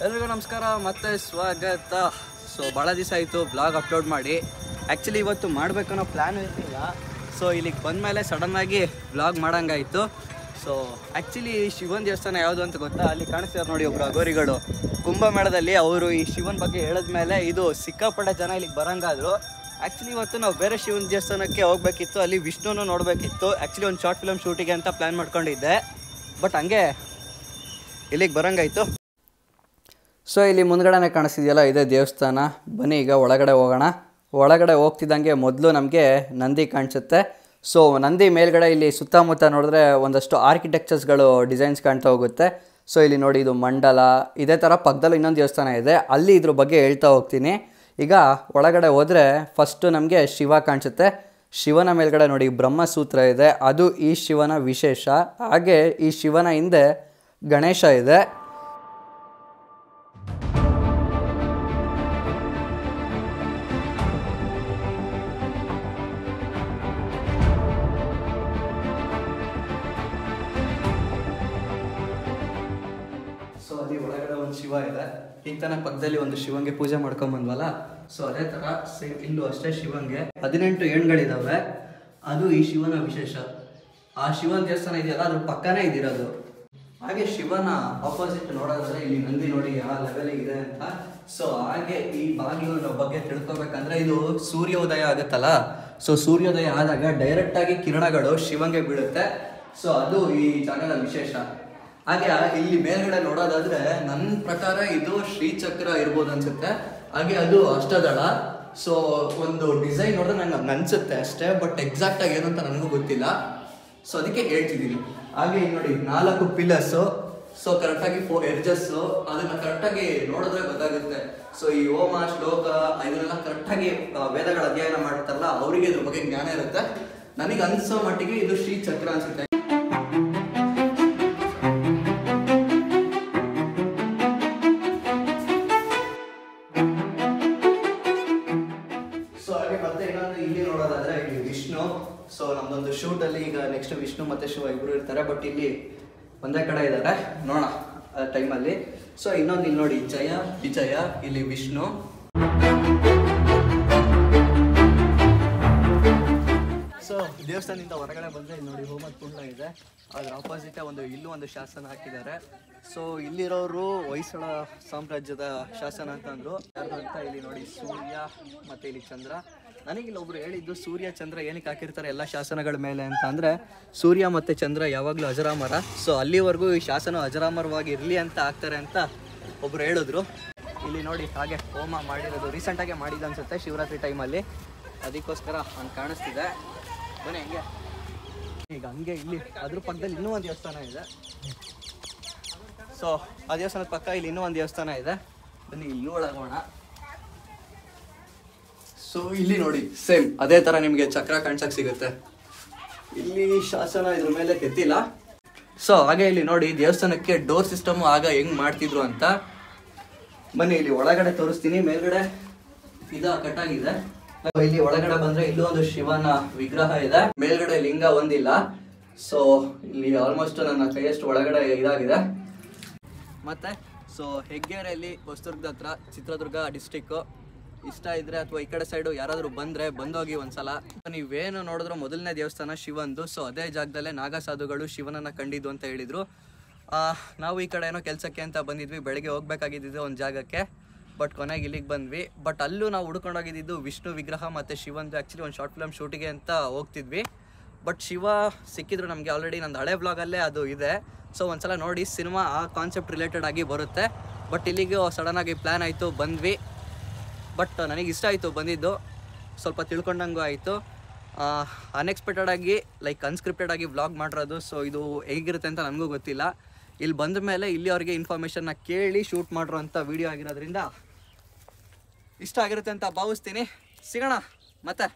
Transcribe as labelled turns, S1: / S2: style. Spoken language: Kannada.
S1: ಎಲ್ರಿಗೂ ನಮಸ್ಕಾರ, ಮತ್ತೆ ಸ್ವಾಗತ. ಸೊ ಭಾಳ ದಿವಸ ಆಯಿತು ಬ್ಲಾಗ್ ಅಪ್ಲೋಡ್ ಮಾಡಿ. ಆ್ಯಕ್ಚುಲಿ ಇವತ್ತು ಮಾಡಬೇಕನ್ನೋ ಪ್ಲ್ಯಾನ್ ಇರಲಿಲ್ಲ. ಸೊ ಇಲ್ಲಿಗೆ ಬಂದಮೇಲೆ ಸಡನ್ನಾಗಿ ಬ್ಲಾಗ್ ಮಾಡೋಂಗಾಯಿತು. ಸೊ ಆ್ಯಕ್ಚುಲಿ ಶಿವನ ದೇವಸ್ಥಾನ ಯಾವುದು ಅಂತ ಗೊತ್ತಾ? ಅಲ್ಲಿ ಕಾಣಿಸ್ತಾರೆ ನೋಡಿ ಒಬ್ಬರು ಅಗೋರಿಗಳು. ಕುಂಭಮೇಳದಲ್ಲಿ ಅವರು ಈ ಶಿವನ ಬಗ್ಗೆ ಹೇಳಿದ್ಮೇಲೆ ಇದು ಸಿಕ್ಕಾಪಟ್ಟೆ ಜನ ಇಲ್ಲಿಗೆ ಬರೋಂಗಾದ್ರು. ಆ್ಯಕ್ಚುಲಿ ಇವತ್ತು ನಾವು ಬೇರೆ ಶಿವನ ದೇವಸ್ಥಾನಕ್ಕೆ ಹೋಗಬೇಕಿತ್ತು, ಅಲ್ಲಿ ವಿಷ್ಣುನೂ ನೋಡಬೇಕಿತ್ತು. ಆ್ಯಕ್ಚುಲಿ ಒಂದು ಶಾರ್ಟ್ ಫಿಲಮ್ ಶೂಟಿಗೆ ಅಂತ ಪ್ಲ್ಯಾನ್ ಮಾಡ್ಕೊಂಡಿದ್ದೆ, ಬಟ್ ಹಂಗೆ ಇಲ್ಲಿಗೆ ಬರೋಂಗಾಯಿತು. ಸೊ ಇಲ್ಲಿ ಮುಂದ್ಗಡೆ ಕಾಣಿಸ್ತಿದೆಯಲ್ಲ, ಇದೇ ದೇವಸ್ಥಾನ. ಬನ್ನಿ ಈಗ ಒಳಗಡೆ ಹೋಗೋಣ. ಒಳಗಡೆ ಹೋಗ್ತಿದ್ದಂಗೆ ಮೊದಲು ನಮಗೆ ನಂದಿ ಕಾಣಿಸುತ್ತೆ. ಸೊ ನಂದಿ ಮೇಲ್ಗಡೆ ಇಲ್ಲಿ ಸುತ್ತಮುತ್ತ ನೋಡಿದ್ರೆ ಒಂದಷ್ಟು ಆರ್ಕಿಟೆಕ್ಚರ್ಸ್ಗಳು ಡಿಸೈನ್ಸ್ ಕಾಣ್ತಾ ಹೋಗುತ್ತೆ. ಸೊ ಇಲ್ಲಿ ನೋಡಿ, ಇದು ಮಂಡಲ. ಇದೇ ಥರ ಪಕ್ಕದಲ್ಲೂ ಇನ್ನೊಂದು ದೇವಸ್ಥಾನ ಇದೆ, ಅಲ್ಲಿ ಇದ್ರ ಬಗ್ಗೆ ಹೇಳ್ತಾ ಹೋಗ್ತೀನಿ. ಈಗ ಒಳಗಡೆ ಹೋದರೆ ಫಸ್ಟು ನಮಗೆ ಶಿವ ಕಾಣಿಸುತ್ತೆ. ಶಿವನ ಮೇಲ್ಗಡೆ ನೋಡಿ ಬ್ರಹ್ಮಸೂತ್ರ ಇದೆ, ಅದು ಈ ಶಿವನ ವಿಶೇಷ. ಹಾಗೆ ಈ ಶಿವನ ಹಿಂದೆ ಗಣೇಶ ಇದೆ. ಸೊ ಅಲ್ಲಿ ಒಳಗಡೆ ಒಂದು ಶಿವ ಇದೆ. ಈಗ ತಾನೇ ಪಕ್ಕದಲ್ಲಿ ಒಂದು ಶಿವಂಗೆ ಪೂಜೆ ಮಾಡ್ಕೊಂಬಂದ್ವಲ್ಲ, ಸೊ ಅದೇ ಥರ ಸೇಮ್ ಇಲ್ಲೂ ಅಷ್ಟೇ ಶಿವಂಗೆ 18 ಹೆಣ್ಗಳಿದ್ದಾವೆ. ಅದು ಈ ಶಿವನ ವಿಶೇಷ. ಆ ಶಿವನ ದೇವಸ್ಥಾನ ಇದೆಯಲ್ಲ, ಅದ್ರ ಪಕ್ಕನೇ ಇದಿರೋದು. ಹಾಗೆ ಶಿವನ ಆಪೋಸಿಟ್ ನೋಡೋದಾದ್ರೆ ಇಲ್ಲಿ ನಂದಿ ನೋಡಿ ಯಾವ ಲೆವೆಲಿಗೆ ಇದೆ ಅಂತ. ಸೊ ಹಾಗೆ ಈ ಬಾಗಿಲು ಬಗ್ಗೆ ತಿಳ್ಕೊಬೇಕಂದ್ರೆ, ಇದು ಸೂರ್ಯೋದಯ ಆಗುತ್ತಲ್ಲ, ಸೊ ಸೂರ್ಯೋದಯ ಆದಾಗ ಡೈರೆಕ್ಟಾಗಿ ಕಿರಣಗಳು ಶಿವಂಗೆ ಬೀಳುತ್ತೆ. ಸೊ ಅದು ಈ ಜಾಗದ ವಿಶೇಷ. ಹಾಗೆ ಇಲ್ಲಿ ಮೇಲ್ಗಡೆ ನೋಡೋದಾದ್ರೆ ನನ್ನ ಪ್ರಕಾರ ಇದು ಶ್ರೀಚಕ್ರ ಇರ್ಬೋದು ಅನ್ಸುತ್ತೆ. ಹಾಗೆ ಅದು ಅಷ್ಟದಳ. ಸೊ ಒಂದು ಡಿಸೈನ್ ನೋಡಿದ್ರೆ ನಂಗೆ ಅನ್ಸುತ್ತೆ ಅಷ್ಟೇ, ಬಟ್ ಎಕ್ಸಾಕ್ಟ್ ಆಗಿ ಏನು ಅಂತ ನನಗೂ ಗೊತ್ತಿಲ್ಲ. ಸೊ ಅದಕ್ಕೆ ಹೇಳ್ತಿದ್ದೀನಿ. ಹಾಗೆ ನೋಡಿ 4 ಪಿಲ್ಲರ್ಸು. ಸೊ ಕರೆಕ್ಟಾಗಿ 4 ಎಡ್ಜಸ್ಸು. ಅದನ್ನ ಕರೆಕ್ಟಾಗಿ ನೋಡಿದ್ರೆ ಗೊತ್ತಾಗುತ್ತೆ. ಸೊ ಈ ಹೋಮ ಶ್ಲೋಕ ಇದನ್ನೆಲ್ಲ ಕರೆಕ್ಟಾಗಿ ವೇದಗಳ ಅಧ್ಯಯನ ಮಾಡ್ತಾರಲ್ಲ, ಅವರಿಗೆ ಇದ್ರ ಬಗ್ಗೆ ಜ್ಞಾನ ಇರುತ್ತೆ. ನನಗೆ ಅನ್ಸೋ ಮಟ್ಟಿಗೆ ಇದು ಶ್ರೀಚಕ್ರ ಅನ್ಸುತ್ತೆ. ಮತ್ತೆ ಇನ್ನೊಂದು ಇಲ್ಲಿ ನೋಡೋದಾದ್ರೆ ಇಲ್ಲಿ ವಿಷ್ಣು. ಸೊ ನಮ್ದೊಂದು ಶೂಟ್ ಅಲ್ಲಿ ಈಗ ನೆಕ್ಸ್ಟ್ ವಿಷ್ಣು ಮತ್ತೆ ಶಿವ ಇಬ್ರು ಇರ್ತಾರೆ, ಬಟ್ ಇಲ್ಲಿ ಒಂದೇ ಕಡೆ ಇದ್ದಾರೆ, ನೋಡೋಣ ಟೈಮಲ್ಲಿ. ಸೊ ಇನ್ನೊಂದು ಇಲ್ಲಿ ನೋಡಿ ಜಯ ವಿಜಯ, ಇಲ್ಲಿ ವಿಷ್ಣು. ಸೊ ದೇವಸ್ಥಾನದಿಂದ ಹೊರಗಡೆ ಬಂದರೆ ಇಲ್ಲಿ ನೋಡಿ ಹೋಮದ ಕುಂಡ ಇದೆ. ಅದ್ರ ಆಪೋಸಿಟ್ ಇಲ್ಲೂ ಒಂದು ಶಾಸನ ಹಾಕಿದ್ದಾರೆ. ಸೊ ಇಲ್ಲಿರೋರು ಹೊಯ್ಸಳ ಸಾಮ್ರಾಜ್ಯದ ಶಾಸನ ಅಂತಂದ್ರು. ಯಾರು ಅಂತ ಇಲ್ಲಿ ನೋಡಿ ಸೂರ್ಯ ಮತ್ತೆ ಇಲ್ಲಿ ಚಂದ್ರ. ನನಗಿಲ್ಲಿ ಒಬ್ರು ಹೇಳಿದ್ದು ಸೂರ್ಯ ಚಂದ್ರ ಏನಕ್ಕೆ ಹಾಕಿರ್ತಾರೆ ಎಲ್ಲ ಶಾಸನಗಳ ಮೇಲೆ ಅಂತ ಅಂದರೆ, ಸೂರ್ಯ ಮತ್ತು ಚಂದ್ರ ಯಾವಾಗಲೂ ಅಜರಾಮರ. ಸೊ ಅಲ್ಲಿವರೆಗೂ ಈ ಶಾಸನ ಅಜರಾಮರವಾಗಿ ಇರಲಿ ಅಂತ ಹಾಕ್ತಾರೆ ಅಂತ ಒಬ್ರು ಹೇಳಿದ್ರು. ಇಲ್ಲಿ ನೋಡಿ ಹಾಗೆ ಹೋಮ ಮಾಡಿರೋದು ರೀಸೆಂಟಾಗೆ ಮಾಡಿದ್ದು ಅನ್ಸುತ್ತೆ ಶಿವರಾತ್ರಿ ಟೈಮಲ್ಲಿ, ಅದಕ್ಕೋಸ್ಕರ ಹಂಗೆ ಕಾಣಿಸ್ತಿದೆ. ಬನ್ನಿ ಹಂಗೆ ಈಗ ಹಂಗೆ ಇಲ್ಲಿ ಅದ್ರ ಪಕ್ಕದಲ್ಲಿ ಇನ್ನೂ ಒಂದು ದೇವಸ್ಥಾನ ಇದೆ. ಸೊ ಆ ದೇವಸ್ಥಾನದ ಪಕ್ಕ ಇಲ್ಲಿ ಇನ್ನೂ ಒಂದು ದೇವಸ್ಥಾನ ಇದೆ. ಬನ್ನಿ ಇಲ್ಲಿ ಒಳಗೋಣ. ಸೊ ಇಲ್ಲಿ ನೋಡಿ ಸೇಮ್ ಅದೇ ಥರ ನಿಮಗೆ ಚಕ್ರ ಕಾಣಿಸಕ್ಕೆ ಸಿಗುತ್ತೆ. ಇಲ್ಲಿ ಶಾಸನ ಇದ್ರ ಮೇಲೆ ಕೆತ್ತಿಲ್ಲ. ಸೊ ಹಾಗೆ ಇಲ್ಲಿ ನೋಡಿ ದೇವಸ್ಥಾನಕ್ಕೆ ಡೋರ್ ಸಿಸ್ಟಮ್ ಆಗ ಹೆಂಗ್ ಮಾಡ್ತಿದ್ರು ಅಂತ. ಬನ್ನಿ ಇಲ್ಲಿ ಒಳಗಡೆ ತೋರಿಸ್ತೀನಿ. ಮೇಲ್ಗಡೆ ಕಟ್ಟಾಗಿದೆ. ಇಲ್ಲಿ ಒಳಗಡೆ ಬಂದ್ರೆ ಇಲ್ಲೂ ಒಂದು ಶಿವನ ವಿಗ್ರಹ ಇದೆ, ಮೇಲ್ಗಡೆ ಲಿಂಗ ಒಂದಿಲ್ಲ. ಸೊ ಇಲ್ಲಿ ಆಲ್ಮೋಸ್ಟ್ ನನ್ನ ಕೈಯಷ್ಟು ಒಳಗಡೆ ಇದಾಗಿದೆ. ಮತ್ತೆ ಸೊ ಹೆಗ್ಗೇರಿಯಲ್ಲಿ ಹೊಸದುರ್ಗದ ಹತ್ರ, ಚಿತ್ರದುರ್ಗ ಡಿಸ್ಟಿಕ್. ಇಷ್ಟ ಇದ್ರೆ ಅಥವಾ ಈ ಕಡೆ ಸೈಡು ಯಾರಾದರೂ ಬಂದರೆ ಬಂದೋಗಿ ಒಂದ್ಸಲ. ನೀವೇನು ನೋಡಿದ್ರು ಮೊದಲನೇ ದೇವಸ್ಥಾನ ಶಿವಂದು. ಸೊ ಅದೇ ಜಾಗದಲ್ಲೇ ನಾಗಸಾಧುಗಳು ಶಿವನನ್ನು ಕಂಡಿದ್ದು ಅಂತ ಹೇಳಿದರು. ನಾವು ಈ ಕಡೆ ಏನೋ ಕೆಲಸಕ್ಕೆ ಅಂತ ಬಂದಿದ್ವಿ, ಬೆಳಗ್ಗೆ ಹೋಗ್ಬೇಕಾಗಿದ್ದು ಒಂದು ಜಾಗಕ್ಕೆ, ಬಟ್ ಕೊನೆಗೆ ಇಲ್ಲಿಗೆ ಬಂದ್ವಿ. ಬಟ್ ಅಲ್ಲೂ ನಾವು ಹುಡ್ಕೊಂಡೋಗಿದ್ದು ವಿಷ್ಣು ವಿಗ್ರಹ ಮತ್ತು ಶಿವಂದು ಆ್ಯಕ್ಚುಲಿ ಒಂದು ಶಾರ್ಟ್ ಫಿಲಮ್ ಶೂಟಿಗೆ ಅಂತ ಹೋಗ್ತಿದ್ವಿ. ಬಟ್ ಶಿವ ಸಿಕ್ಕಿದ್ರು ನಮಗೆ ಆಲ್ರೆಡಿ ನಂದು ಹಳೆ ಬ್ಲಾಗಲ್ಲೇ ಅದು ಇದೆ. ಸೊ ಒಂದ್ಸಲ ನೋಡಿ, ಸಿನಿಮಾ ಆ ಕಾನ್ಸೆಪ್ಟ್ ರಿಲೇಟೆಡ್ ಆಗಿ ಬರುತ್ತೆ. ಬಟ್ ಇಲ್ಲಿಗೆ ಸಡನ್ನಾಗಿ ಪ್ಲ್ಯಾನ್ ಆಯಿತು, ಬಂದ್ವಿ. ಬಟ್ ನನಗೆ ಇಷ್ಟ ಆಯಿತು ಬಂದಿದ್ದು, ಸ್ವಲ್ಪ ತಿಳ್ಕೊಂಡಂಗೂ ಆಯಿತು. ಅನ್ಎಕ್ಸ್ಪೆಕ್ಟೆಡ್ ಆಗಿ ಅನ್ಸ್ಕ್ರಿಪ್ಟೆಡ್ ಆಗಿ ವ್ಲಾಗ್ ಮಾಡಿರೋದು. ಸೊ ಇದು ಹೇಗಿರುತ್ತೆ ಅಂತ ನನಗೂ ಗೊತ್ತಿಲ್ಲ. ಇಲ್ಲಿ ಬಂದ ಮೇಲೆ ಇಲ್ಲಿ ಅವ್ರಿಗೆ ಇನ್ಫಾರ್ಮೇಷನ್ನ ಕೇಳಿ ಶೂಟ್ ಮಾಡಿರೋಂಥ ವೀಡಿಯೋ ಆಗಿರೋದ್ರಿಂದ ಇಷ್ಟ ಆಗಿರುತ್ತೆ ಅಂತ ಭಾವಿಸ್ತೀನಿ. ಸಿಗೋಣ ಮತ್ತೆ.